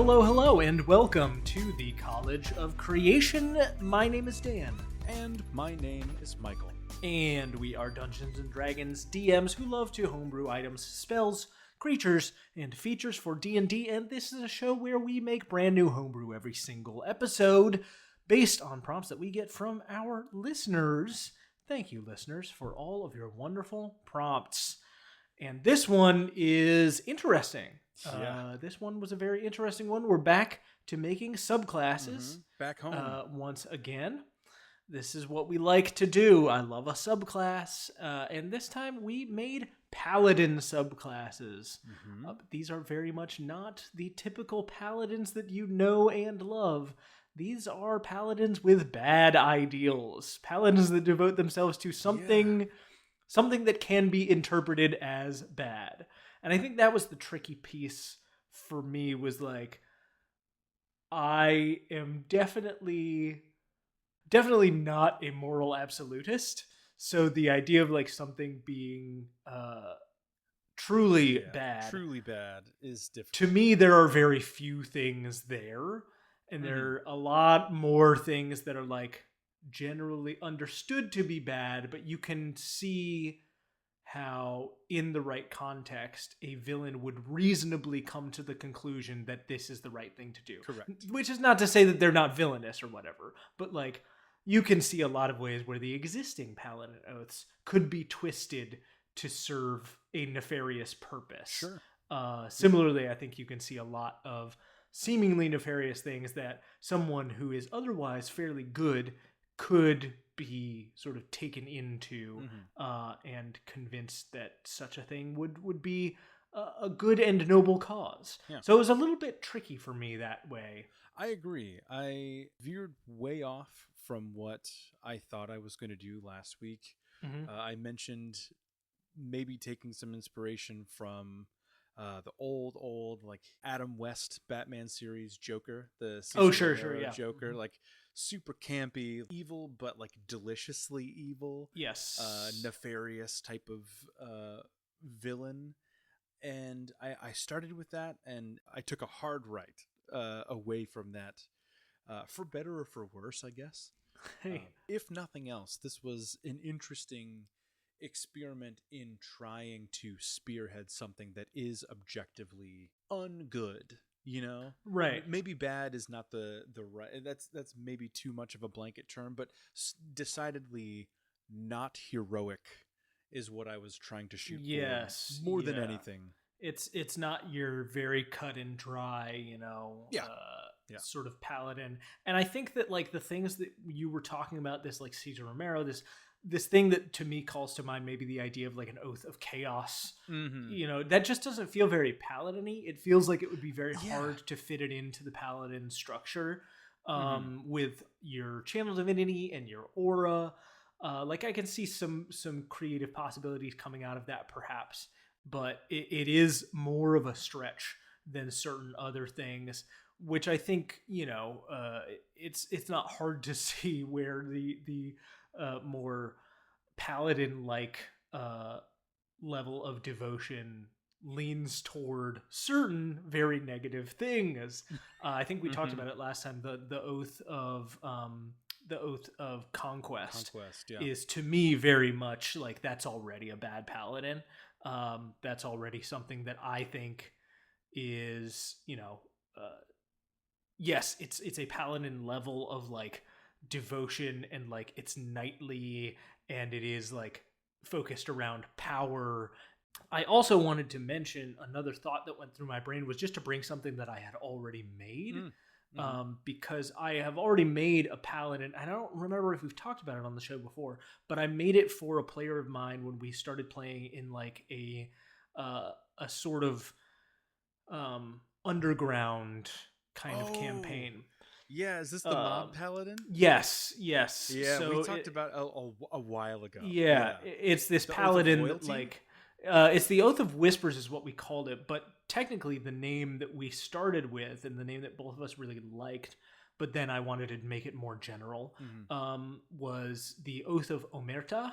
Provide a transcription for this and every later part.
Hello, and welcome to the College of Creation. My name is Dan. And my name is Michael. And we are Dungeons & Dragons DMs who love to homebrew items, spells, creatures, and features for D&D, and this is a show where we make brand new homebrew every single episode based on prompts that we get from our listeners. Thank you, listeners, for all of your wonderful prompts. And this one is interesting. Yeah. This one was a very interesting one. We're back to making subclasses. Back home. Once again. This is what we like to do. I love a subclass. And this time we made paladin subclasses. These are very much not the typical paladins that you know and love. These are paladins with bad ideals. Paladins that devote themselves to something that can be interpreted as bad. And I think that was the tricky piece for me, was like, I am definitely not a moral absolutist. So the idea of like something being truly bad is different. To me, there are very few things there. And there are a lot more things that are like generally understood to be bad, but you can see how in the right context a villain would reasonably come to the conclusion that this is the right thing to do. Correct. Which is not to say that they're not villainous or whatever, but like you can see a lot of ways where the existing paladin oaths could be twisted to serve a nefarious purpose. Sure. Similarly, I think you can see a lot of seemingly nefarious things that someone who is otherwise fairly good could be sort of taken into and convinced that such a thing would be a good and noble cause. Yeah. So it was a little bit tricky for me that way. I agree. I veered way off from what I thought I was going to do last week. I mentioned maybe taking some inspiration from the old like Adam West Batman series Joker, the Joker, like super campy, evil but like deliciously evil. Yes. Nefarious type of villain. And I started with that, and I took a hard right away from that, for better or for worse, I guess. Hey. If nothing else, this was an interesting experiment in trying to spearhead something that is objectively ungood, you know? Right. Maybe bad is not the right, that's maybe too much of a blanket term, but decidedly not heroic is what I was trying to shoot for more than anything. It's not your very cut and dry, you know, sort of paladin. And I think that like the things that you were talking about, this like Cesar Romero, this thing that to me calls to mind maybe the idea of like an oath of chaos, you know, that just doesn't feel very paladin-y. It feels like it would be very hard to fit it into the paladin structure with your channel divinity and your aura. Like I can see some creative possibilities coming out of that perhaps, but it is more of a stretch than certain other things, which I think, you know, it's not hard to see where the more paladin-like level of devotion leans toward certain very negative things. I think we talked about it last time. The oath of conquest is to me very much like that's already a bad paladin. That's already something that I think is, you know, yes, it's a paladin level of like devotion, and like it's knightly, and it is like focused around power. I also wanted to mention another thought that went through my brain was just to bring something that I had already made. Because I have already made a paladin. I don't remember if we've talked about it on the show before, but I made it for a player of mine when we started playing in like a sort of underground kind of campaign. Yeah, is this the mob paladin? Yes. Yeah, so we talked about a while ago. Yeah, it's this paladin that like it's the Oath of Whispers is what we called it, but technically the name that we started with and the name that both of us really liked, but then I wanted to make it more general, was the Oath of Omerta,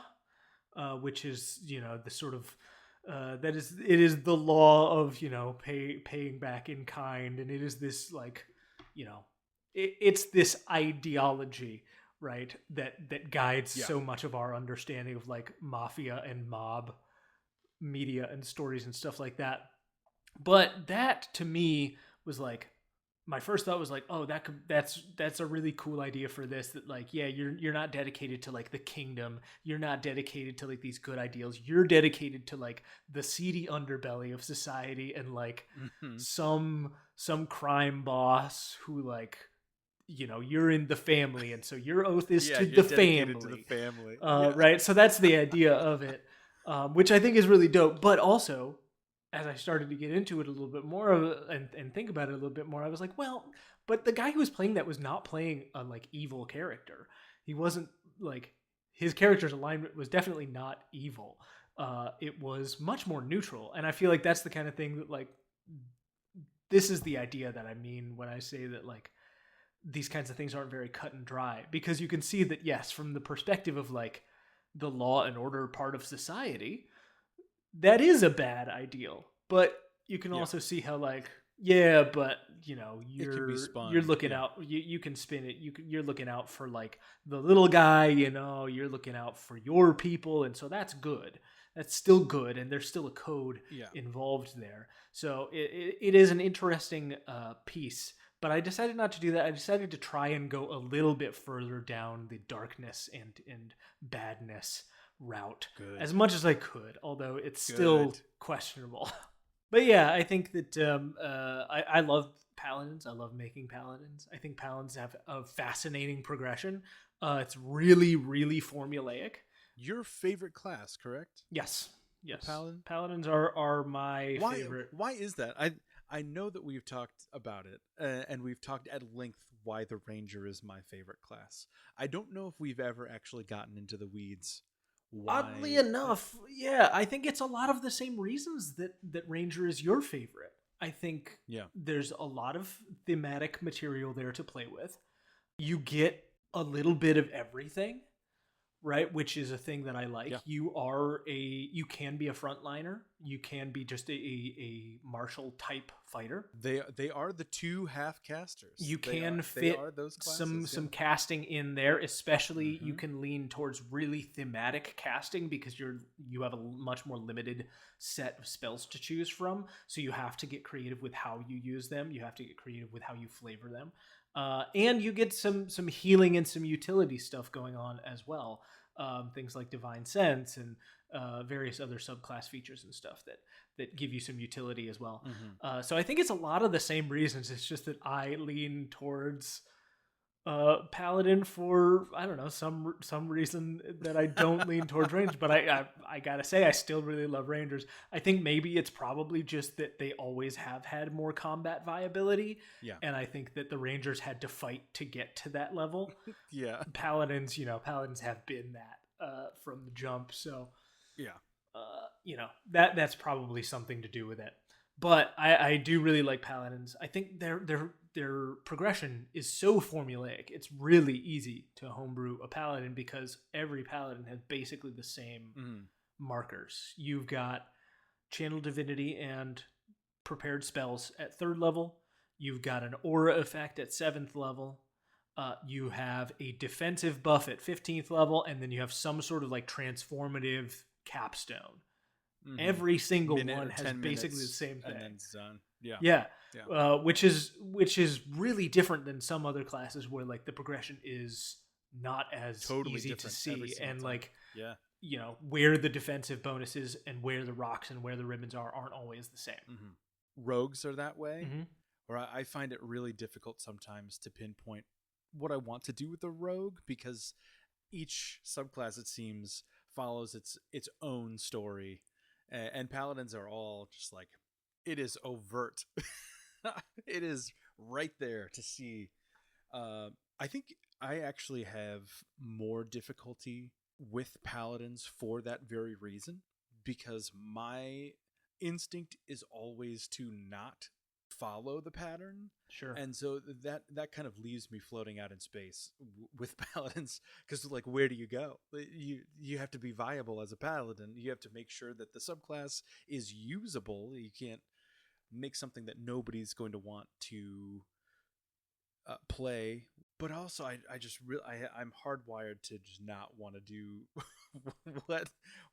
which is, you know, the sort of It is the law of, paying back in kind, and it is this like, it's this ideology, right, that guides so much of our understanding of like mafia and mob media and stories and stuff like that. But that to me was like, my first thought was like, oh, that's a really cool idea for this. That like, yeah, you're not dedicated to like the kingdom. You're not dedicated to like these good ideals. You're dedicated to like the seedy underbelly of society and like some crime boss who like, you're in the family, and so your oath is to the family. To the family. Right. So that's the idea of it, which I think is really dope. But also, as I started to get into it a little bit more and think about it a little bit more, I was like, well, but the guy who was playing that was not playing a like evil character. He wasn't like, his character's alignment was definitely not evil. It was much more neutral. And I feel like that's the kind of thing that like, this is the idea that I mean when I say that like, these kinds of things aren't very cut and dry, because you can see that, yes, from the perspective of like the law and order part of society, that is a bad ideal. But you can also see how like, yeah, but you're looking out, you can spin it. You're looking out for like the little guy, you're looking out for your people. And so that's good. That's still good. And there's still a code involved there. So it is an interesting piece. But I decided not to do that. I decided to try and go a little bit further down the darkness and badness route as much as I could, although it's still questionable. But yeah, I think that I love paladins. I love making paladins. I think paladins have a fascinating progression. It's really, really formulaic. Your favorite class, correct? Yes. Paladin? Paladins are my favorite. Why is that? I know that we've talked about it, and we've talked at length why the ranger is my favorite class. I don't know if we've ever actually gotten into the weeds. Why? Oddly enough, yeah, I think it's a lot of the same reasons that ranger is your favorite. I think there's a lot of thematic material there to play with. You get a little bit of everything, right? Which is a thing that I like. Yeah. You can be a frontliner. You can be just a martial type fighter. They are the two half casters. You can fit those classes, some casting in there, especially you can lean towards really thematic casting because you have a much more limited set of spells to choose from. So you have to get creative with how you use them. You have to get creative with how you flavor them. And you get some healing and some utility stuff going on as well. Things like divine sense and various other subclass features and stuff that give you some utility as well. So I think it's a lot of the same reasons. It's just that I lean towards paladin for, I don't know, some reason that I don't lean towards range. But I gotta say, I still really love rangers. I think maybe it's probably just that they always have had more combat viability. Yeah. And I think that the rangers had to fight to get to that level. Yeah. Paladins have been that from the jump. So yeah. That's probably something to do with it. But I do really like paladins. I think their progression is so formulaic. It's really easy to homebrew a paladin because every paladin has basically the same markers. You've got channel divinity and prepared spells at 3rd level. You've got an aura effect at 7th level. You have a defensive buff at 15th level, and then you have some sort of like transformative capstone. Every single one has basically the same thing. And then it's done. Yeah. Which is really different than some other classes where like the progression is not as totally easy to see, and like where the defensive bonuses and where the rocks and where the ribbons aren't always the same. Rogues are that way, or I find it really difficult sometimes to pinpoint what I want to do with a rogue because each subclass, it seems, follows its own story. And paladins are all just like, it is overt. It is right there to see. I think I actually have more difficulty with paladins for that very reason, because my instinct is always to not follow the pattern. Sure. And so that kind of leaves me floating out in space with paladins, because like, where do you go? You have to be viable as a paladin. You have to make sure that the subclass is usable. You can't make something that nobody's going to want to play. But also, I'm hardwired to just not want to do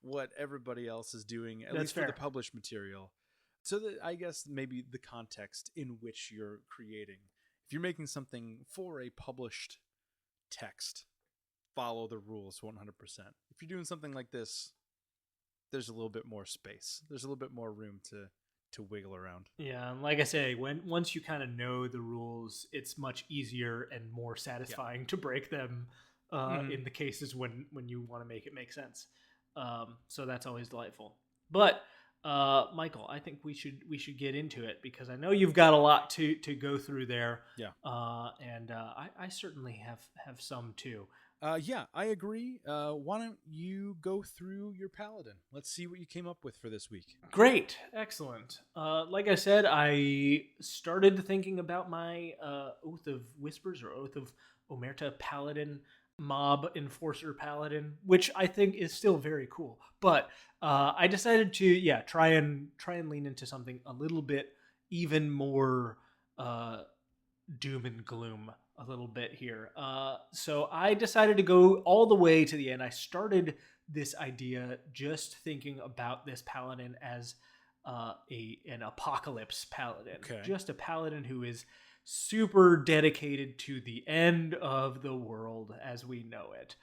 what everybody else is doing, at least for the published material. So that, I guess, maybe the context in which you're creating. If you're making something for a published text, follow the rules 100%. If you're doing something like this, there's a little bit more space. There's a little bit more room to wiggle around. Yeah, and like I say, once you kind of know the rules, it's much easier and more satisfying to break them in the cases when you want to make it make sense. So that's always delightful. But Michael, I think we should get into it, because I know you've got a lot to go through there. Yeah. And I certainly have some too. Yeah, I agree. Why don't you go through your paladin? Let's see what you came up with for this week. Great. Excellent. Like I said, I started thinking about my Oath of Whispers or Oath of Omerta paladin, mob enforcer paladin, which I think is still very cool. But I decided to try and lean into something a little bit even more doom and gloom a little bit here. So I decided to go all the way to the end. I started this idea just thinking about this paladin as an apocalypse paladin. Okay. Just a paladin who is super dedicated to the end of the world as we know it.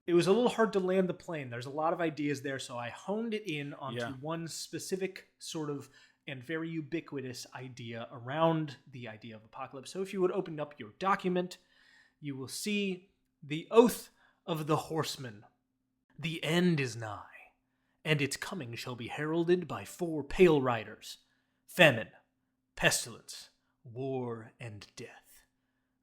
It was a little hard to land the plane. There's a lot of ideas there, so I honed it in onto one specific sort of and very ubiquitous idea around the idea of apocalypse. So if you would open up your document, you will see the Oath of the Horseman. The end is nigh, and its coming shall be heralded by 4 pale riders: famine, pestilence, war, and death.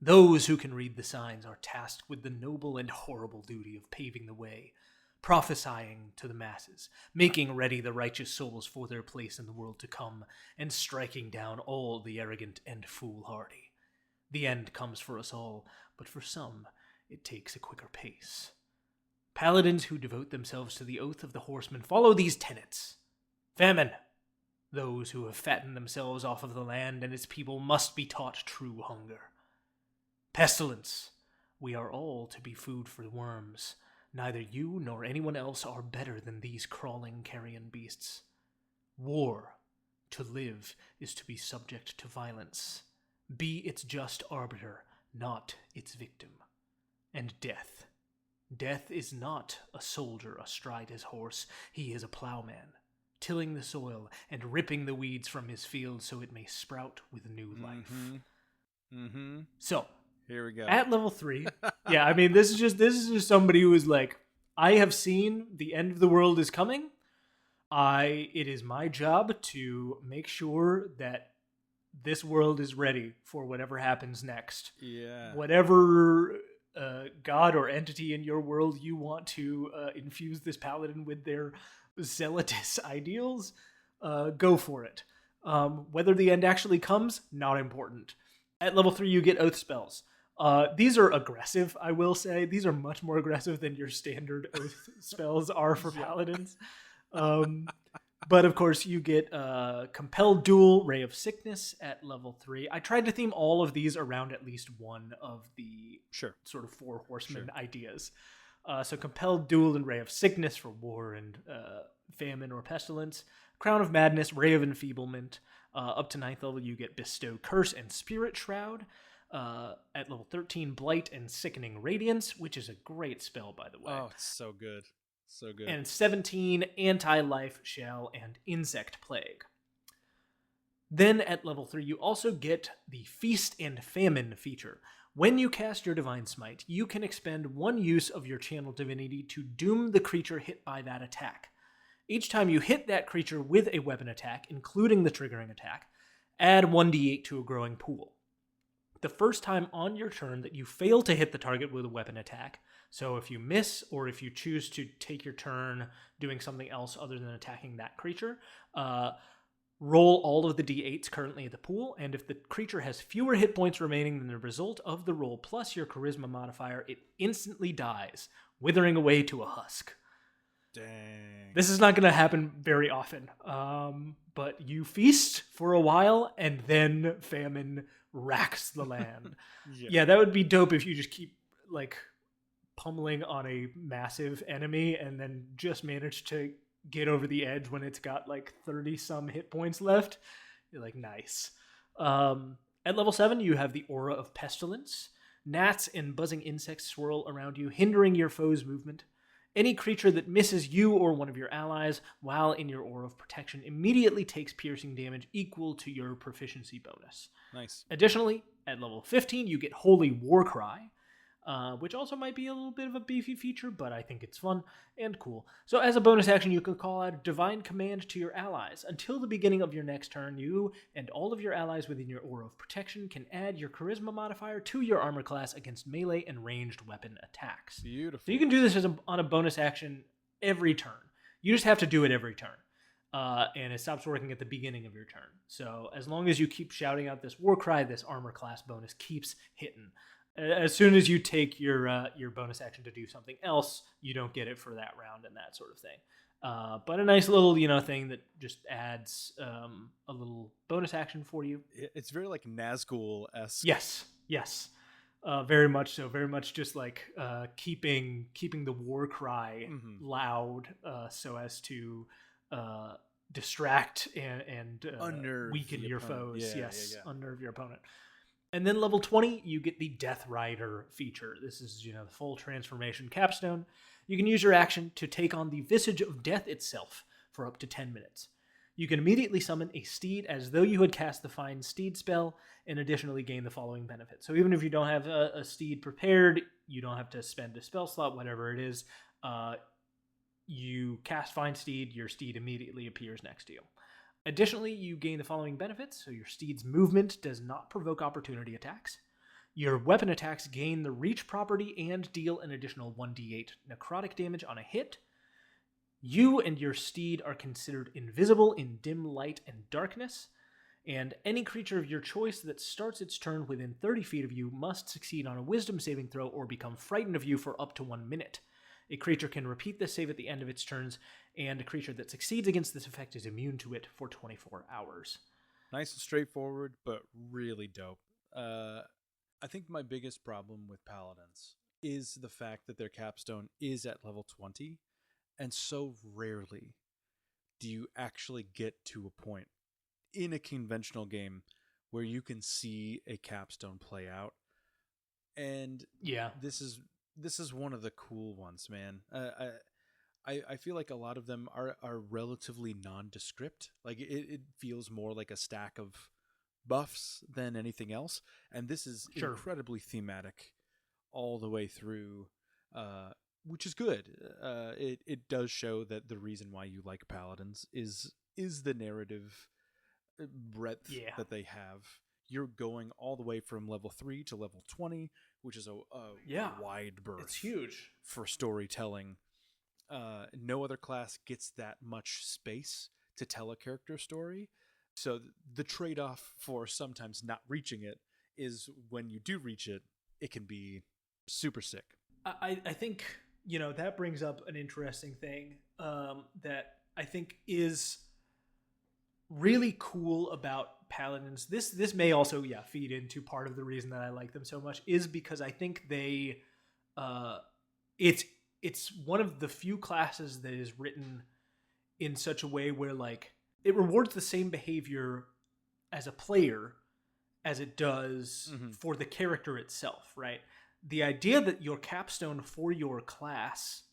Those who can read the signs are tasked with the noble and horrible duty of paving the way, prophesying to the masses, making ready the righteous souls for their place in the world to come, and striking down all the arrogant and foolhardy. The end comes for us all, but for some it takes a quicker pace. Paladins who devote themselves to the Oath of the Horseman follow these tenets. Famine. Those who have fattened themselves off of the land and its people must be taught true hunger. Pestilence. We are all to be food for worms. Neither you nor anyone else are better than these crawling carrion beasts. War. To live is to be subject to violence. Be its just arbiter, not its victim. And death. Death is not a soldier astride his horse. He is a plowman, tilling the soil and ripping the weeds from his field so it may sprout with new life. So, here we go. At level 3, I mean, this is just somebody who is like, I have seen the end of the world is coming. It is my job to make sure that this world is ready for whatever happens next. Yeah. Whatever god or entity in your world you want to infuse this paladin with their zealotous ideals, go for it. Whether the end actually comes, not important. At level 3, you get oath spells. These are aggressive, I will say. These are much more aggressive than your standard oath spells are for paladins. But of course, you get Compelled Duel, Ray of Sickness at level 3. I tried to theme all of these around at least one of the sort of 4 horsemen ideas. So Compelled Duel and Ray of Sickness for war and famine or pestilence. Crown of Madness, Ray of Enfeeblement. Up to 9th level, you get Bestow Curse and Spirit Shroud. At level 13, Blight and Sickening Radiance, which is a great spell, by the way. Oh, it's so good. So good. And 17, Anti-Life Shell and Insect Plague. Then at level 3, you also get the Feast and Famine feature. When you cast your Divine Smite, you can expend 1 use of your Channel Divinity to doom the creature hit by that attack. Each time you hit that creature with a weapon attack, including the triggering attack, add 1d8 to a growing pool. The first time on your turn that you fail to hit the target with a weapon attack, so if you miss or if you choose to take your turn doing something else other than attacking that creature, Roll all of the d8s currently at the pool, and if the creature has fewer hit points remaining than the result of the roll plus your charisma modifier, it instantly dies, withering away to a husk. Dang. This is not going to happen very often, but you feast for a while, and then famine racks the land. Yeah, that would be dope if you just keep like pummeling on a massive enemy and then just manage to get over the edge when it's got like 30 some hit points left. You're like, nice. At level 7, you have the Aura of Pestilence. Gnats and buzzing insects swirl around you, hindering your foe's movement. Any creature that misses you or one of your allies while in your Aura of Protection immediately takes piercing damage equal to your proficiency bonus. Nice. Additionally, at level 15, you get Holy Warcry, which also might be a little bit of a beefy feature, but I think it's fun and cool. So as a bonus action, you can call out Divine Command to your allies. Until the beginning of your next turn, you and all of your allies within your Aura of Protection can add your Charisma modifier to your armor class against melee and ranged weapon attacks. Beautiful. So you can do this on a bonus action every turn. You just have to do it every turn. And it stops working at the beginning of your turn. So as long as you keep shouting out this war cry, this armor class bonus keeps hitting. As soon as you take your bonus action to do something else, you don't get it for that round and that sort of thing. But a nice little thing that just adds a little bonus action for you. It's very like Nazgul-esque. Yes. Very much so. Very much just like keeping the war cry loud so as to distract and weaken your foes. Unnerve your opponent. And then level 20, you get the Death Rider feature. This is, the full transformation capstone. You can use your action to take on the Visage of Death itself for up to 10 minutes. You can immediately summon a steed as though you had cast the Find Steed spell, and additionally gain the following benefits. So even if you don't have a steed prepared, you don't have to spend a spell slot, whatever it is, you cast Find Steed, your steed immediately appears next to you. Additionally, you gain the following benefits. So your steed's movement does not provoke opportunity attacks. Your weapon attacks gain the reach property and deal an additional 1d8 necrotic damage on a hit. You and your steed are considered invisible in dim light and darkness. And any creature of your choice that starts its turn within 30 feet of you must succeed on a wisdom saving throw or become frightened of you for up to 1 minute. A creature can repeat this save at the end of its turns, and a creature that succeeds against this effect is immune to it for 24 hours. Nice and straightforward, but really dope. I think my biggest problem with Paladins is the fact that their capstone is at level 20, and so rarely do you actually get to a point in a conventional game where you can see a capstone play out. And this is one of the cool ones, man. I feel like a lot of them are relatively nondescript. Like it feels more like a stack of buffs than anything else. And this is incredibly thematic all the way through, which is good. It does show that the reason why you like Paladins is the narrative breadth that they have. You're going all the way from level 3 to level 20, which is a wide berth. It's huge for storytelling. No other class gets that much space to tell a character story. So the trade-off for sometimes not reaching it is when you do reach it, it can be super sick. I think, that brings up an interesting thing that I think is really cool about Paladins. This may also feed into part of the reason that I like them so much, is because I think they it's one of the few classes that is written in such a way where like it rewards the same behavior as a player as it does for the character itself, right? The idea that your capstone for your class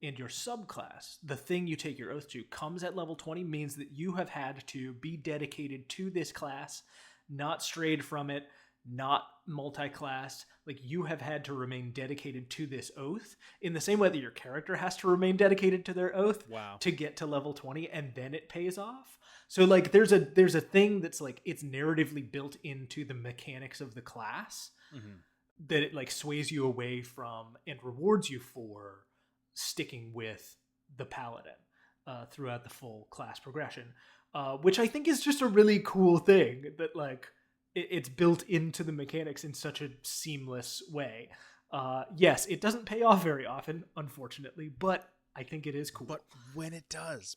and your subclass, the thing you take your oath to, comes at level 20 means that you have had to be dedicated to this class, not strayed from it, not multi-classed. Like, you have had to remain dedicated to this oath in the same way that your character has to remain dedicated to their oath to get to level 20, and then it pays off. So like there's a thing that's like it's narratively built into the mechanics of the class that it like sways you away from and rewards you for sticking with the paladin throughout the full class progression. which I think is just a really cool thing that like it's built into the mechanics in such a seamless way. Yes, it doesn't pay off very often, unfortunately, but I think it is cool. But when it does,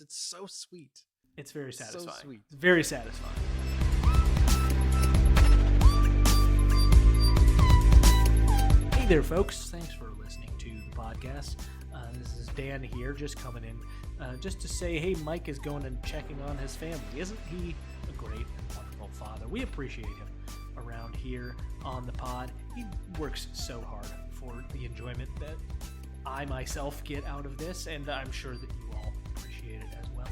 it's so sweet. It's very satisfying. So sweet. It's very satisfying. Hey there, folks. Thanks for listening to the podcast. This is Dan here, just coming in just to say, hey, Mike is going and checking on his family. Isn't he a great and wonderful father? We appreciate him around here on the pod. He works so hard for the enjoyment that I myself get out of this, and I'm sure that you all appreciate it as well.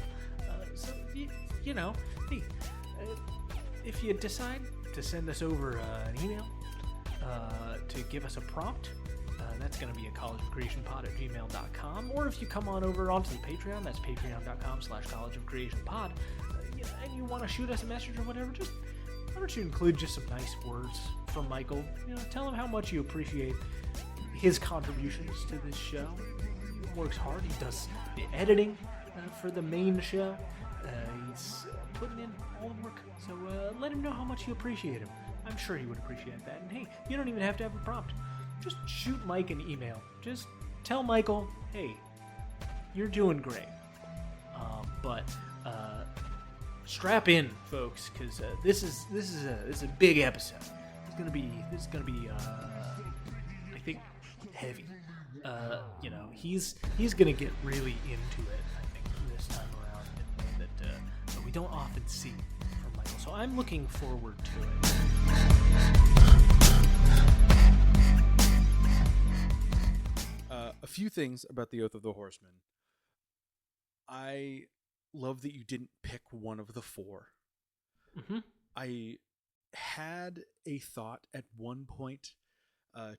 So, you know, hey, if you decide to send us over an email to give us a prompt, that's going to be at collegeofcreationpod@gmail.com. Or if you come on over onto the Patreon, that's patreon.com/collegeofcreationpod, and you want to shoot us a message or whatever, just why don't you include just some nice words from Michael? You know, tell him how much you appreciate his contributions to this show. He works hard. He does the editing for the main show. He's putting in all the work. So let him know how much you appreciate him. I'm sure he would appreciate that. And hey, you don't even have to have a prompt. Just shoot Mike an email. Just tell Michael, hey, you're doing great. But strap in, folks, because this is a big episode. This is gonna be I think heavy. You know, he's gonna get really into it, I think, this time around in a way that we don't often see from Michael. So I'm looking forward to it. A few things about the Oath of the Horseman. I love that you didn't pick one of the four. Mm-hmm. I had a thought at one point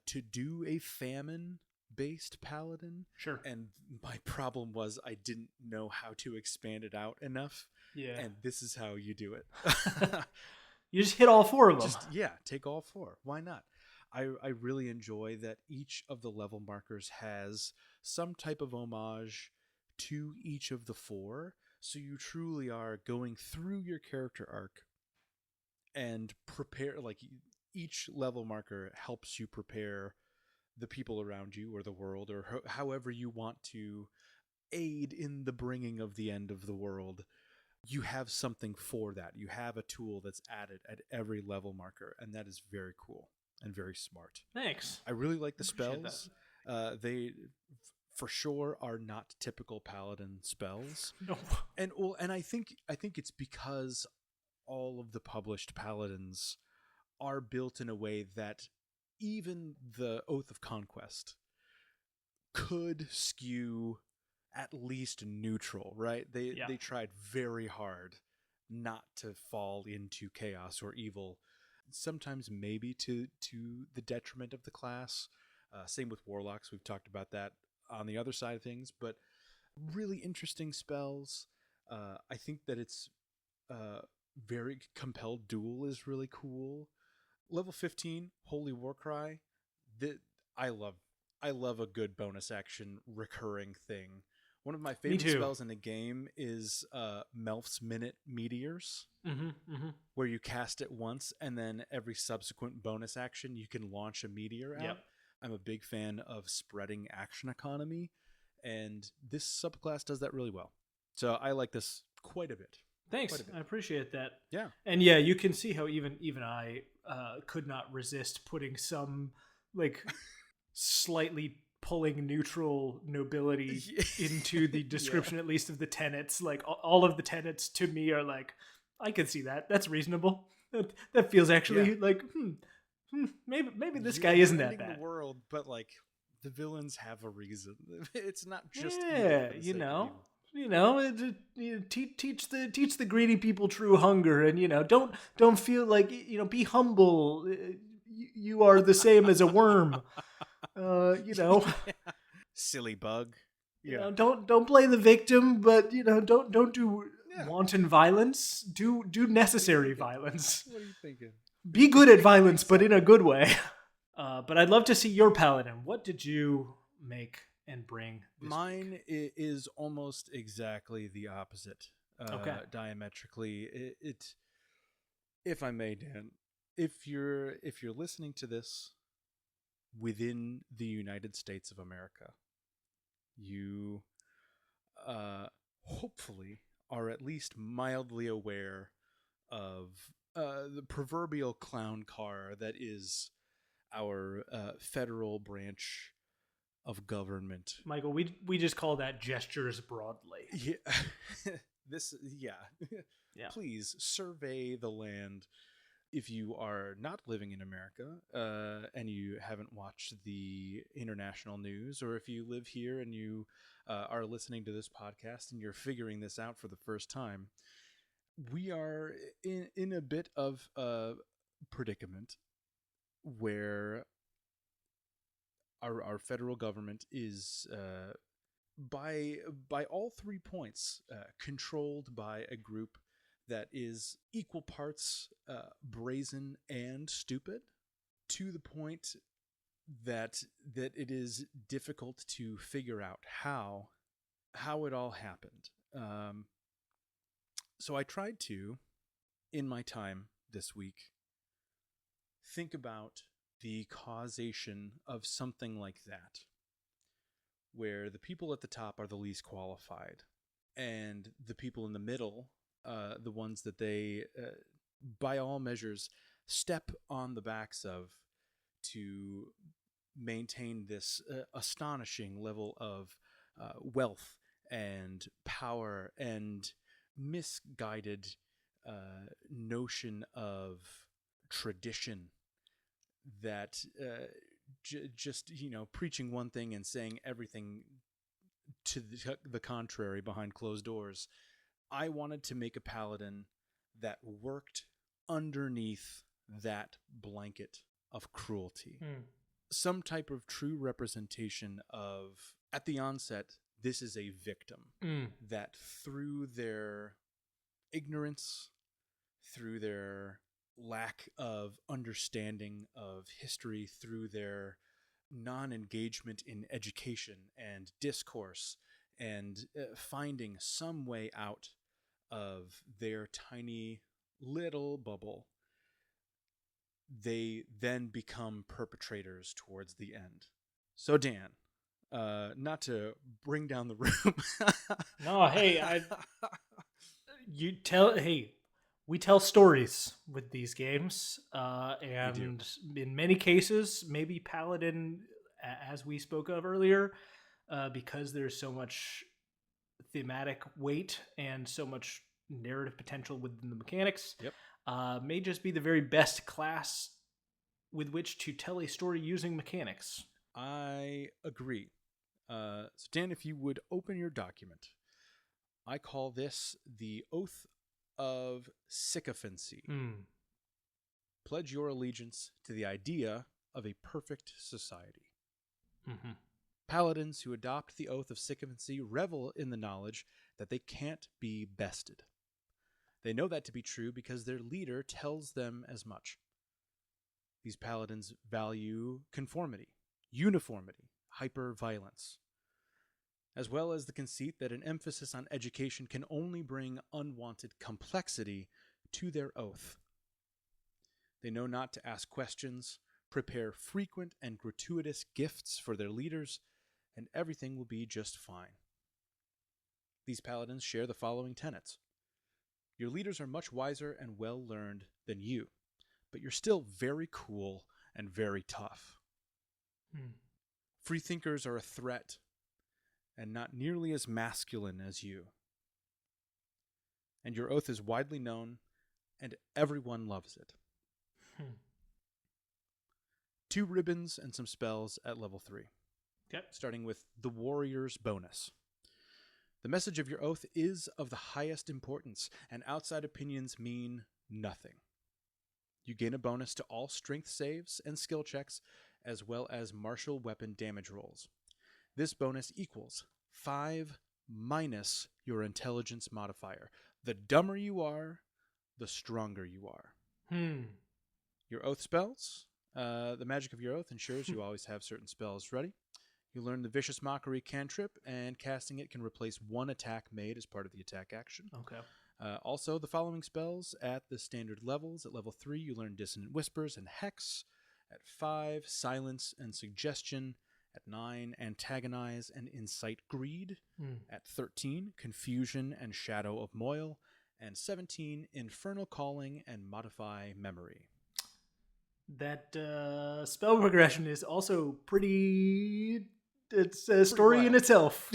to do a famine-based paladin. Sure. And my problem was I didn't know how to expand it out enough. Yeah. And this is how you do it. You just hit all four of them. Take all four. Why not? I really enjoy that each of the level markers has some type of homage to each of the four. So you truly are going through your character arc and prepare, like each level marker helps you prepare the people around you or the world or however you want to aid in the bringing of the end of the world. You have something for that. You have a tool that's added at every level marker, and that is very cool and very smart. Thanks. I really like the spells. They for sure are not typical paladin spells. No. And I think it's because all of the published paladins are built in a way that even the Oath of Conquest could skew at least neutral, right? They tried very hard not to fall into chaos or evil. Sometimes maybe to the detriment of the class. Same with warlocks. We've talked about that on the other side of things, but really interesting spells. I think that it's very compelled duel is really cool. Level 15, Holy Warcry. I love a good bonus action recurring thing. One of my favorite spells in the game is Melf's Minute Meteors, where you cast it once, and then every subsequent bonus action, you can launch a meteor out. Yep. I'm a big fan of spreading action economy, and this subclass does that really well. So I like this quite a bit. Thanks. I appreciate that. Yeah. And yeah, you can see how even I could not resist putting some like slightly pulling neutral nobility into the description, at least of the tenets. Like all of the tenets to me are like, I can see that. That's reasonable. That feels actually like, maybe this guy isn't that bad. The world, but like the villains have a reason. It's not just teach the greedy people true hunger, and don't feel like be humble. You are the same as a worm. Silly bug. Don't play the victim, but don't do wanton violence. Do necessary violence. What are you thinking? Be good at violence, but in a good way. But I'd love to see your paladin. What did you make and bring this Mine week? Is almost exactly the opposite. diametrically. If I may, Dan, if you're listening to this within the United States of America, you hopefully are at least mildly aware of the proverbial clown car that is our federal branch of government. Michael, we just call that gestures broadly. Yeah. Yeah. Please survey the land. If you are not living in America and you haven't watched the international news, or if you live here and you are listening to this podcast and you're figuring this out for the first time, we are in a bit of a predicament where our federal government is by all 3 points controlled by a group that is equal parts brazen and stupid, to the point that it is difficult to figure out how it all happened. So I tried to, in my time this week, think about the causation of something like that, where the people at the top are the least qualified, and the people in the middle, the ones that they, by all measures, step on the backs of to maintain this astonishing level of wealth and power and misguided notion of tradition that just, preaching one thing and saying everything to the contrary behind closed doors. I wanted to make a paladin that worked underneath that blanket of cruelty. Some type of true representation of, at the onset, this is a victim that through their ignorance, through their lack of understanding of history, through their non-engagement in education and discourse, and finding some way out of their tiny little bubble, they then become perpetrators towards the end. So Dan, not to bring down the room. No, hey, we tell stories with these games, and in many cases, maybe Paladin, as we spoke of earlier, because there's so much thematic weight and so much narrative potential within the mechanics, may just be the very best class with which to tell a story using mechanics. I agree. So Dan, if you would open your document, I call this the Oath of Sycophancy. Pledge your allegiance to the idea of a perfect society. Paladins who adopt the Oath of Sycophancy revel in the knowledge that they can't be bested. They know that to be true because their leader tells them as much. These paladins value conformity, uniformity, hyper-violence, as well as the conceit that an emphasis on education can only bring unwanted complexity to their oath. They know not to ask questions, prepare frequent and gratuitous gifts for their leaders, and everything will be just fine. These paladins share the following tenets. Your leaders are much wiser and well-learned than you, but you're still very cool and very tough. Freethinkers are a threat and not nearly as masculine as you. And your oath is widely known, and everyone loves it. 2 ribbons and some spells at level 3. Starting with the Warrior's Bonus. The message of your oath is of the highest importance, and outside opinions mean nothing. You gain a bonus to all strength saves and skill checks, as well as martial weapon damage rolls. This bonus equals 5 minus your intelligence modifier. The dumber you are, the stronger you are. Your oath spells. The magic of your oath ensures you always have certain spells ready. You learn the Vicious Mockery cantrip, and casting it can replace one attack made as part of the attack action. Okay. Also, the following spells at the standard levels. At level 3, you learn Dissonant Whispers and Hex. At 5, Silence and Suggestion. At 9, Antagonize and Incite Greed. At 13, Confusion and Shadow of Moil. And 17, Infernal Calling and Modify Memory. That spell progression is also pretty... It's a story in itself.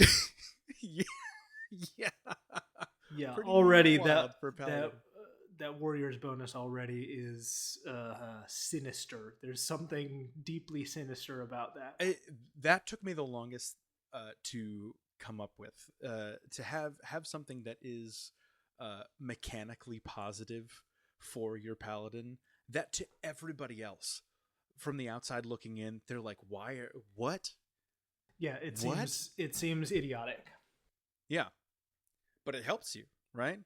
Yeah. Yeah, already that warrior's bonus already is sinister. There's something deeply sinister about that. That took me the longest to come up with. To have something that is mechanically positive for your paladin, that to everybody else from the outside looking in, they're like, what? Yeah, it seems idiotic. Yeah. But it helps you, right?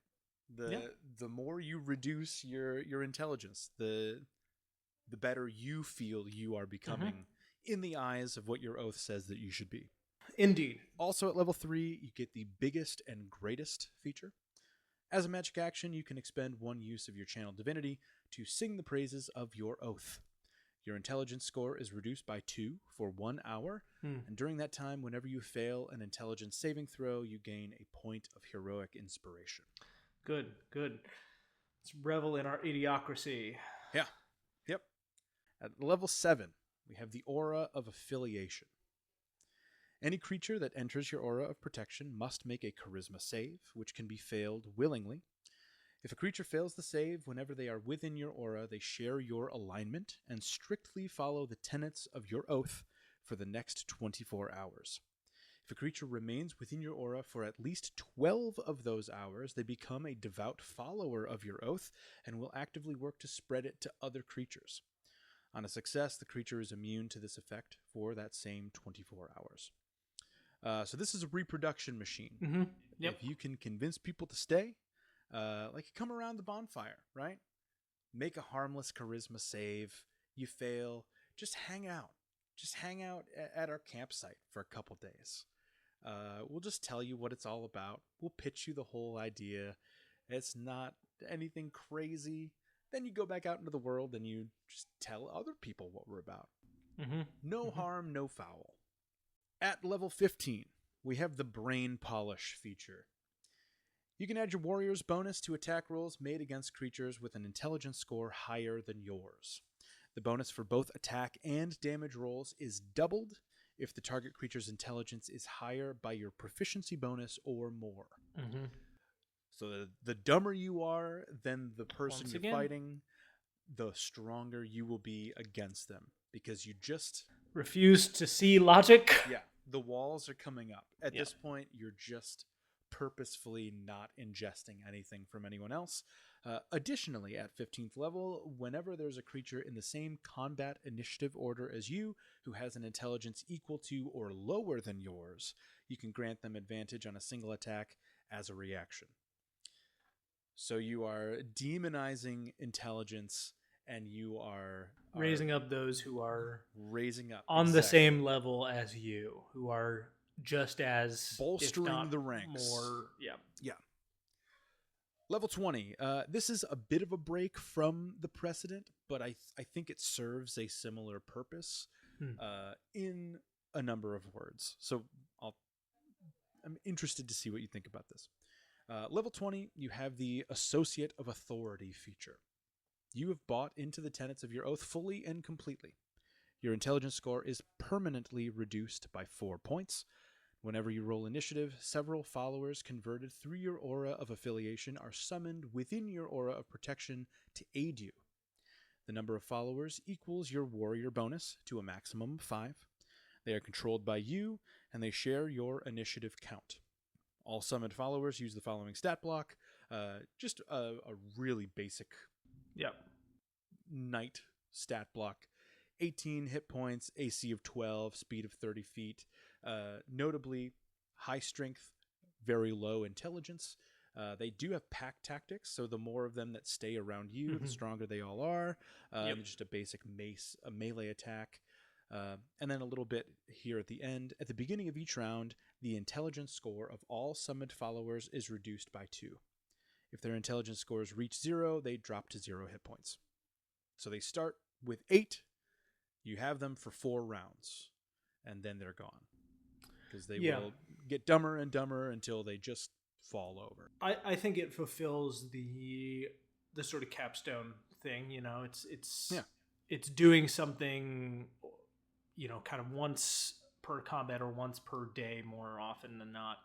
The more you reduce your intelligence, the better you feel you are becoming in the eyes of what your oath says that you should be. Indeed. Also at level 3, you get the biggest and greatest feature. As a magic action, you can expend one use of your channel divinity to sing the praises of your oath. Your intelligence score is reduced by 2 for 1 hour, and during that time, whenever you fail an intelligence saving throw, you gain a point of heroic inspiration. Good. Let's revel in our idiocracy. Yeah. Yep. At level 7, we have the Aura of Affiliation. Any creature that enters your aura of protection must make a charisma save, which can be failed willingly. If a creature fails the save whenever they are within your aura, they share your alignment and strictly follow the tenets of your oath for the next 24 hours. If a creature remains within your aura for at least 12 of those hours, they become a devout follower of your oath and will actively work to spread it to other creatures. On a success, the creature is immune to this effect for that same 24 hours. So this is a reproduction machine. Mm-hmm. Yep. If you can convince people to stay, come around the bonfire, right? Make a harmless charisma save. You fail, just hang out. Just hang out at our campsite for a couple days. We'll just tell you what it's all about. We'll pitch you the whole idea. It's not anything crazy. Then you go back out into the world and you just tell other people what we're about. No harm, no foul. At level 15, we have the Brain Polish feature. You can add your warrior's bonus to attack rolls made against creatures with an intelligence score higher than yours. The bonus for both attack and damage rolls is doubled if the target creature's intelligence is higher by your proficiency bonus or more. So the dumber you are than the person you're fighting, the stronger you will be against them, because you just refuse to see logic. Yeah, the walls are coming up. At this point, you're just purposefully not ingesting anything from anyone else. Additionally, at 15th level, whenever there's a creature in the same combat initiative order as you who has an intelligence equal to or lower than yours, you can grant them advantage on a single attack as a reaction. So you are demonizing intelligence, and you are raising up those who are raising up on the same level as you, who are just as bolstering the ranks. More, yeah. Level 20. This is a bit of a break from the precedent, but I think it serves a similar purpose in a number of words. So I'm interested to see what you think about this. Level 20, you have the Associate of Authority feature. You have bought into the tenets of your oath fully and completely. Your intelligence score is permanently reduced by 4 points. Whenever you roll initiative, several followers converted through your aura of affiliation are summoned within your aura of protection to aid you. The number of followers equals your warrior bonus to a maximum of 5. They are controlled by you, and they share your initiative count. All summoned followers use the following stat block. Just a really basic knight stat block. 18 hit points, AC of 12, speed of 30 feet. Notably, high strength, very low intelligence. They do have pack tactics, so the more of them that stay around you, the stronger they all are. Just a basic melee attack. And then a little bit here at the end. At the beginning of each round, the intelligence score of all summoned followers is reduced by 2. If their intelligence scores reach 0, they drop to 0 hit points. So they start with 8. You have them for 4 rounds, and then they're gone. Because they will get dumber and dumber until they just fall over. I think it fulfills the sort of capstone thing. It's doing something, kind of once per combat or once per day more often than not,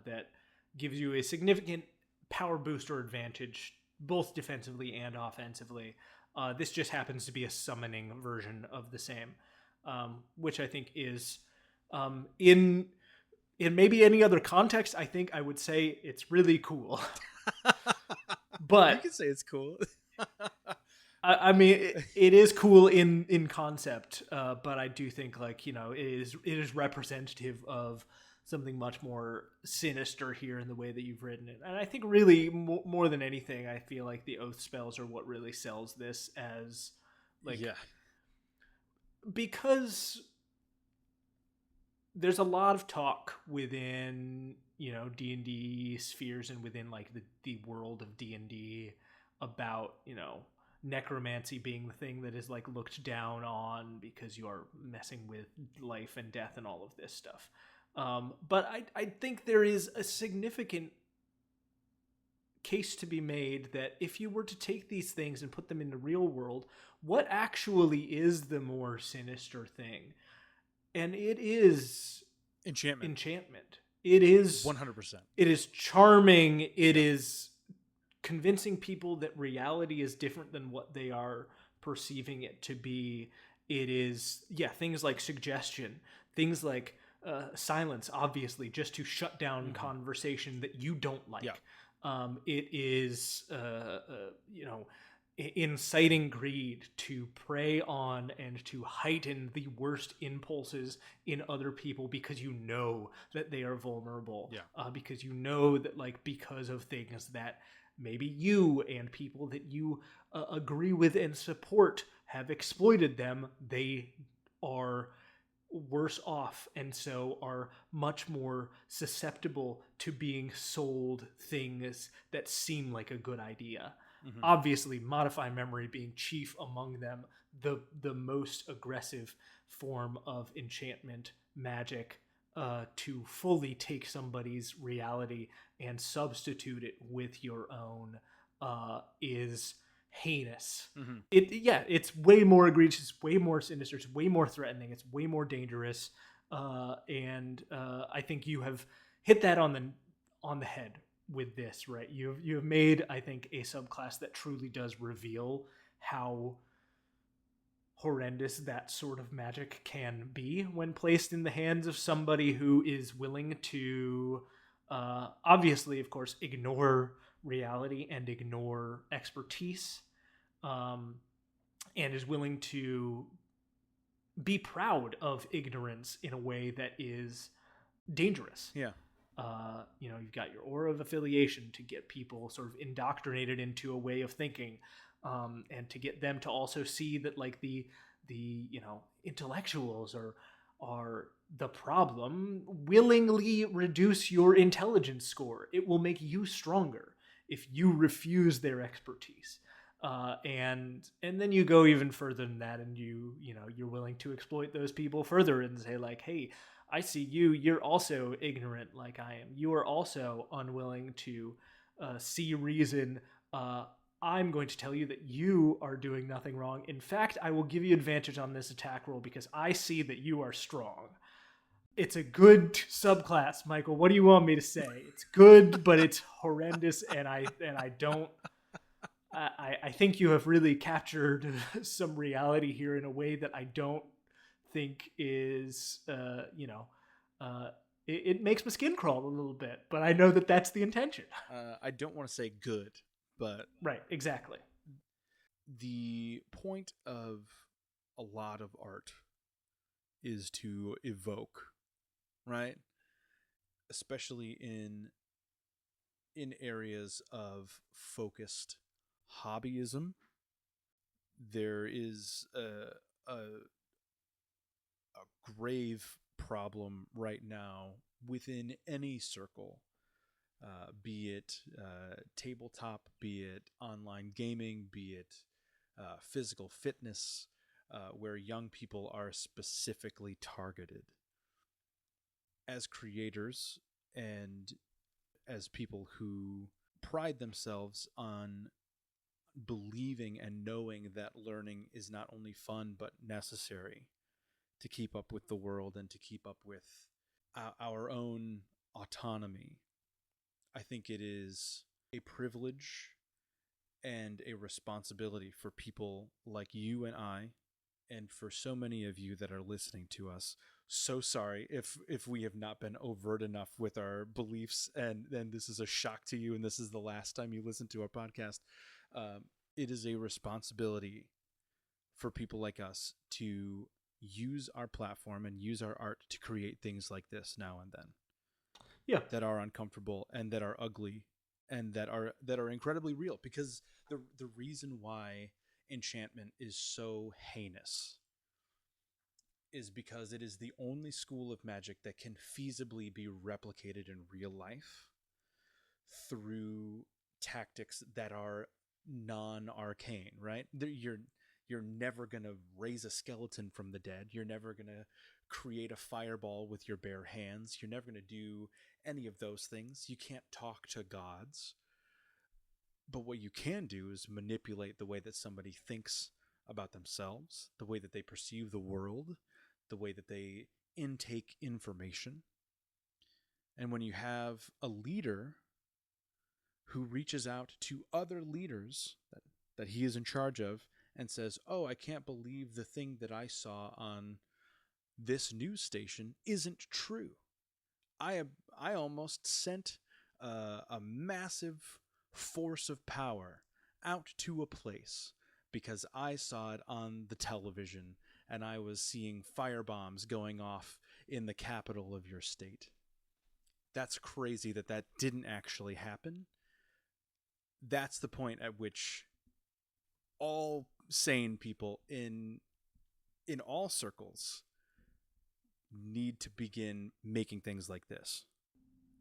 that gives you a significant power boost or advantage, both defensively and offensively. This just happens to be a summoning version of the same, which I think is in maybe any other context, I think I would say it's really cool. But you can say it's cool. I mean, it is cool in concept, but I do think it is representative of something much more sinister here in the way that you've written it. And I think really more than anything, I feel like the oath spells are what really sells this as because there's a lot of talk within D&D spheres and within the world of D&D about necromancy being the thing that is looked down on because you are messing with life and death and all of this stuff. But I think there is a significant case to be made that if you were to take these things and put them in the real world, what actually is the more sinister thing? And it is enchantment. It is 100%. It is charming. It is convincing people that reality is different than what they are perceiving it to be. It is, things like suggestion, things like silence, obviously, just to shut down conversation that you don't like. Yeah. It is, inciting greed to prey on and to heighten the worst impulses in other people because you know that they are vulnerable. Yeah. Because you know that because of things that maybe you and people that you agree with and support have exploited them, they are worse off and so are much more susceptible to being sold things that seem like a good idea. Mm-hmm. Obviously, modify memory being chief among them, the most aggressive form of enchantment magic, to fully take somebody's reality and substitute it with your own, is heinous. Mm-hmm. It's way more egregious, it's way more sinister, it's way more threatening, it's way more dangerous, and I think you have hit that on the head with this, right? You've made, I think, a subclass that truly does reveal how horrendous that sort of magic can be when placed in the hands of somebody who is willing to obviously, of course, ignore reality and ignore expertise, and is willing to be proud of ignorance in a way that is dangerous. Yeah. You've got your aura of affiliation to get people sort of indoctrinated into a way of thinking, and to get them to also see that the intellectuals are the problem. Willingly reduce your intelligence score. It will make you stronger if you refuse their expertise. And then you go even further than that, and you're willing to exploit those people further and say hey, I see you're also ignorant like I am. You are also unwilling to see reason. I'm going to tell you that you are doing nothing wrong. In fact, I will give you advantage on this attack roll because I see that you are strong. It's a good subclass, Michael. What do you want me to say? It's good, but it's horrendous, and I think you have really captured some reality here in a way that I don't think is, it makes my skin crawl a little bit, but I know that that's the intention. I don't want to say good, but right, exactly. The point of a lot of art is to evoke, right? Especially in areas of focused hobbyism. There is a grave problem right now within any circle, be it tabletop, be it online gaming, be it physical fitness, where young people are specifically targeted. As creators and as people who pride themselves on believing and knowing that learning is not only fun but necessary to keep up with the world and to keep up with our own autonomy, I think it is a privilege and a responsibility for people like you and I, and for so many of you that are listening to us. So sorry if we have not been overt enough with our beliefs, and this is a shock to you, and this is the last time you listen to our podcast. It is a responsibility for people like us to use our platform and use our art to create things like this now and then. Yeah, that are uncomfortable and that are ugly and that are incredibly real, because the reason why enchantment is so heinous is because it is the only school of magic that can feasibly be replicated in real life through tactics that are non-arcane, right? You're never going to raise a skeleton from the dead. You're never going to create a fireball with your bare hands. You're never going to do any of those things. You can't talk to gods. But what you can do is manipulate the way that somebody thinks about themselves, the way that they perceive the world, the way that they intake information. And when you have a leader who reaches out to other leaders that he is in charge of and says, "Oh, I can't believe the thing that I saw on this news station isn't true. I almost sent a massive force of power out to a place because I saw it on the television and I was seeing firebombs going off in the capital of your state. That's crazy that didn't actually happen." That's the point at which all sane people in all circles need to begin making things like this.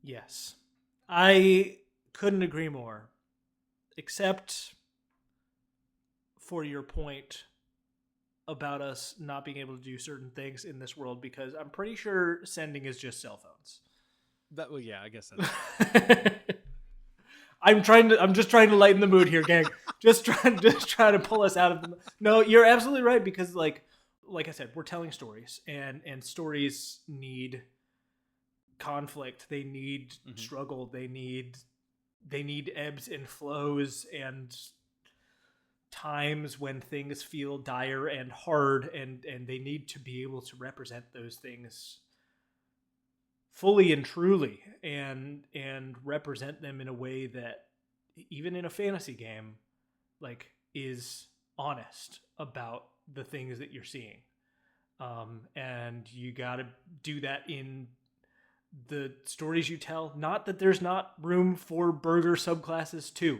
Yes. I couldn't agree more, except for your point about us not being able to do certain things in this world, because I'm pretty sure sending is just cell phones. Yeah, I guess that's I'm just trying to lighten the mood here, gang. just trying to pull us out of the. No, you're absolutely right, because like I said, we're telling stories, and stories need conflict. They need struggle. They need ebbs and flows and times when things feel dire and hard, and they need to be able to represent those things fully and truly, and represent them in a way that, even in a fantasy game, like, is honest about the things that you're seeing. And you got to do that in the stories you tell. Not that there's not room for burger subclasses too.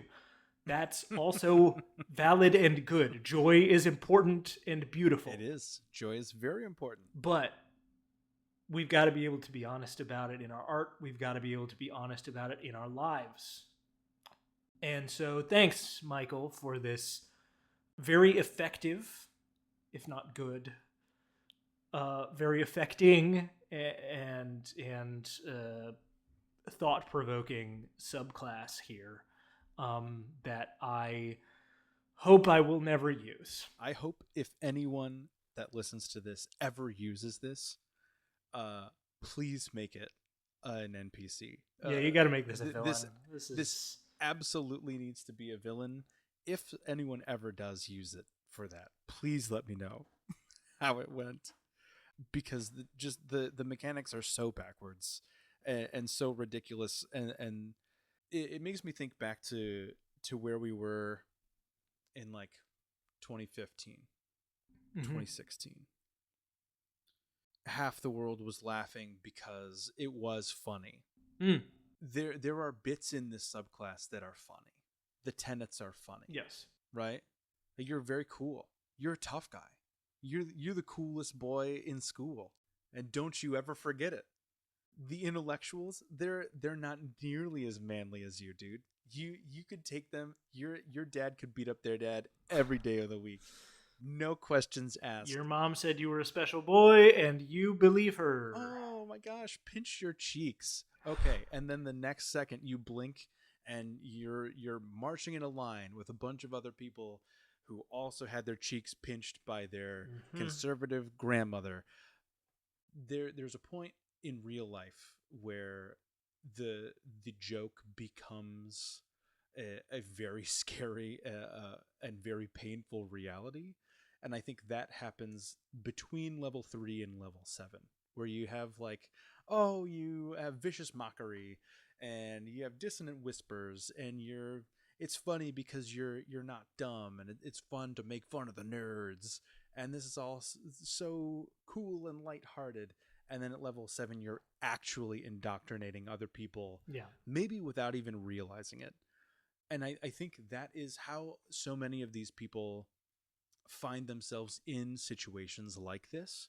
That's also valid and good. Joy is important and beautiful. It is. Joy is very important. But we've got to be able to be honest about it in our art. We've got to be able to be honest about it in our lives. And so thanks, Michael, for this very effective, if not good, very affecting and thought-provoking subclass here that I hope I will never use. I hope if anyone that listens to this ever uses this, please make it an NPC. Yeah, you got to make this a villain. This absolutely needs to be a villain. If anyone ever does use it for that, please let me know how it went, because the mechanics are so backwards and so ridiculous, and it makes me think back to where we were in like 2015, 2016. Half the world was laughing because it was funny. There are bits in this subclass that are funny. The tenets are funny. Yes. Right? Like, you're very cool. You're a tough guy. You're the coolest boy in school. And don't you ever forget it. The intellectuals, they're not nearly as manly as you, dude. You could take them. Your dad could beat up their dad every day of the week. No questions asked. Your mom said you were a special boy, and you believe her. Oh my gosh, pinch your cheeks. Okay, and then the next second you blink and you're marching in a line with a bunch of other people who also had their cheeks pinched by their conservative grandmother. There's a point in real life where the joke becomes a very scary and very painful reality. And I think that happens between level 3 and level 7, where you have like, oh, you have vicious mockery and you have dissonant whispers, and it's funny because you're not dumb, and it's fun to make fun of the nerds, and this is all so cool and lighthearted. And then at level 7, you're actually indoctrinating other people, maybe without even realizing it. And I think that is how so many of these people find themselves in situations like this,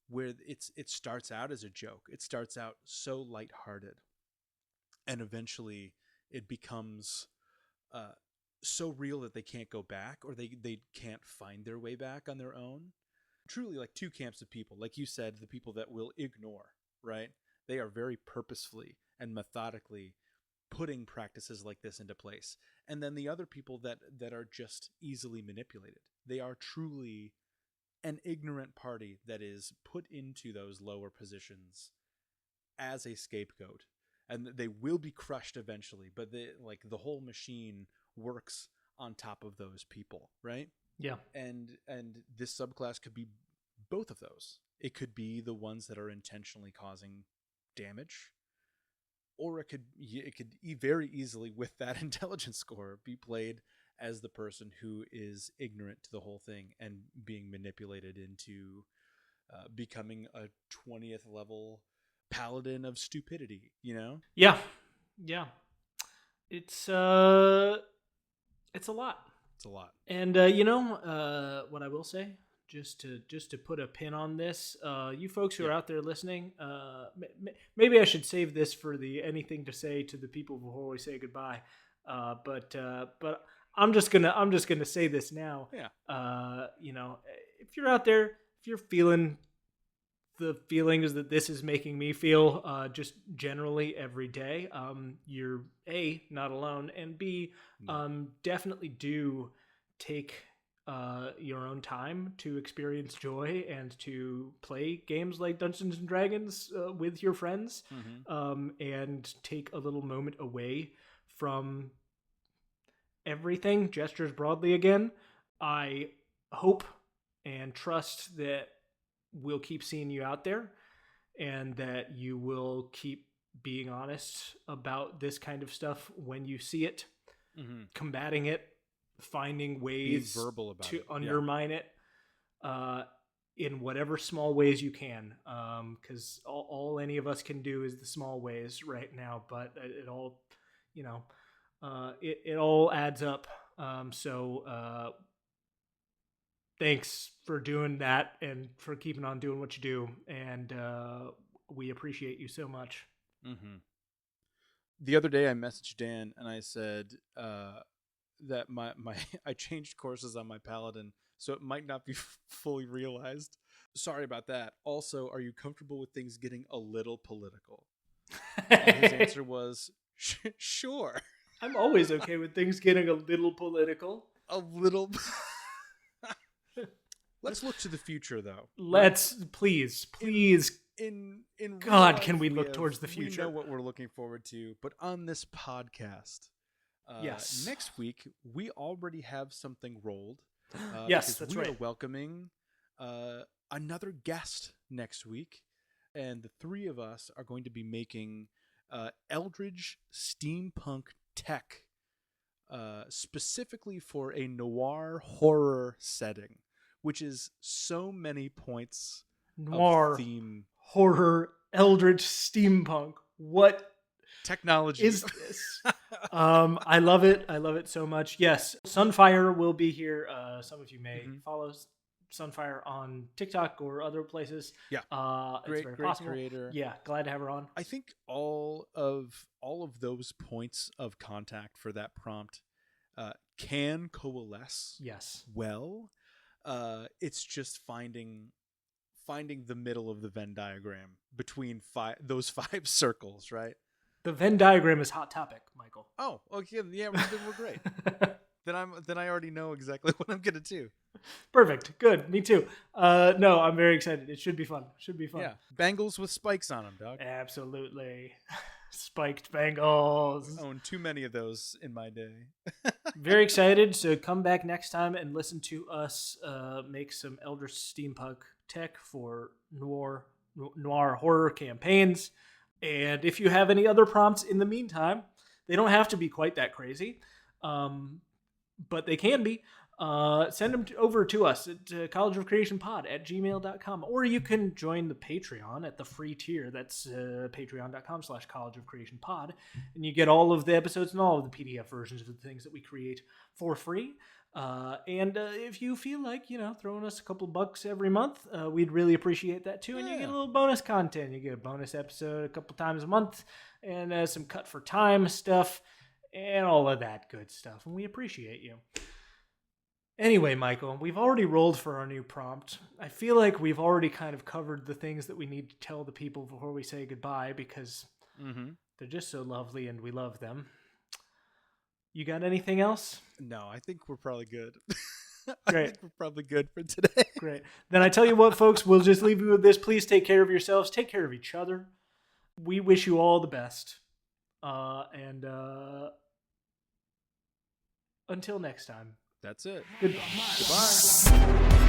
where it starts out as a joke. It starts out so lighthearted, and eventually it becomes so real that they can't go back, or they can't find their way back on their own. Truly, like two camps of people. Like you said, the people that will ignore, right? They are very purposefully and methodically putting practices like this into place. And then the other people that are just easily manipulated. They are truly an ignorant party that is put into those lower positions as a scapegoat. And they will be crushed eventually, but the whole machine works on top of those people, right? Yeah. And this subclass could be both of those. It could be the ones that are intentionally causing damage, or it could very easily, with that intelligence score, be played as the person who is ignorant to the whole thing and being manipulated into becoming a 20th level paladin of stupidity, you know? Yeah. It's a lot. It's a lot. And what I will say, just to put a pin on this, you folks who are out there listening, maybe I should save this for the anything to say to the people before we say goodbye. But I'm just gonna say this now. Yeah. If you're out there, if you're feeling the feelings that this is making me feel, just generally every day, you're A, not alone, and B, definitely do take your own time to experience joy and to play games like Dungeons and Dragons with your friends, and take a little moment away from everything, gestures broadly again. I hope and trust that we'll keep seeing you out there, and that you will keep being honest about this kind of stuff when you see it, combating it, finding ways verbal about to undermine it in whatever small ways you can, because all any of us can do is the small ways right now, but it all it all adds up. So thanks for doing that and for keeping on doing what you do, and we appreciate you so much. The other day I messaged Dan and I said that my I changed courses on my paladin, so it might not be fully realized. Sorry about that. Also, are you comfortable with things getting a little political? And his answer was, sure. I'm always okay with things getting a little political. A little. Let's look to the future, though. Let's please. In God, life, can we look towards the future? We know what we're looking forward to, but on this podcast, yes, next week we already have something rolled. Yes, that's right. We are welcoming another guest next week, and the three of us are going to be making Eldritch steampunk tech, specifically for a noir horror setting, which is so many points noir of theme. Horror, eldritch, steampunk. What technology is this? I love it. I love it so much. Yes, Sunfire will be here. Some of you may follow Sunfire on TikTok or other places. Yeah, it's very possible. Creator. Yeah, glad to have her on. I think all of those points of contact for that prompt can coalesce. Yes. Well, it's just finding the middle of the Venn diagram between those 5 circles, right? The Venn diagram is hot topic, Michael. Oh, okay, yeah, we're great. Then I already know exactly what I'm gonna do. Perfect. Good. Me too. No, I'm very excited. It should be fun. Yeah, bangles with spikes on them, dog. Absolutely. Spiked bangles. I own too many of those in my day. Very excited. So come back next time and listen to us make some Elder Steampunk tech for noir horror campaigns. And if you have any other prompts in the meantime, they don't have to be quite that crazy, but they can be. Send them over to us at collegeofcreationpod@gmail.com, or you can join the Patreon at the free tier. That's patreon.com/collegeofcreationpod, and you get all of the episodes and all of the PDF versions of the things that we create for free. And if you feel like, throwing us a couple bucks every month, we'd really appreciate that too. And you get a little bonus content. You get a bonus episode a couple times a month, and some cut for time stuff, and all of that good stuff. And we appreciate you. Anyway, Michael, we've already rolled for our new prompt. I feel like we've already kind of covered the things that we need to tell the people before we say goodbye, because they're just so lovely and we love them. You got anything else? No, I think we're probably good. Great. I think we're probably good for today. Great. Then I tell you what, folks, we'll just leave you with this. Please take care of yourselves. Take care of each other. We wish you all the best. And until next time. That's it. Goodbye. Goodbye.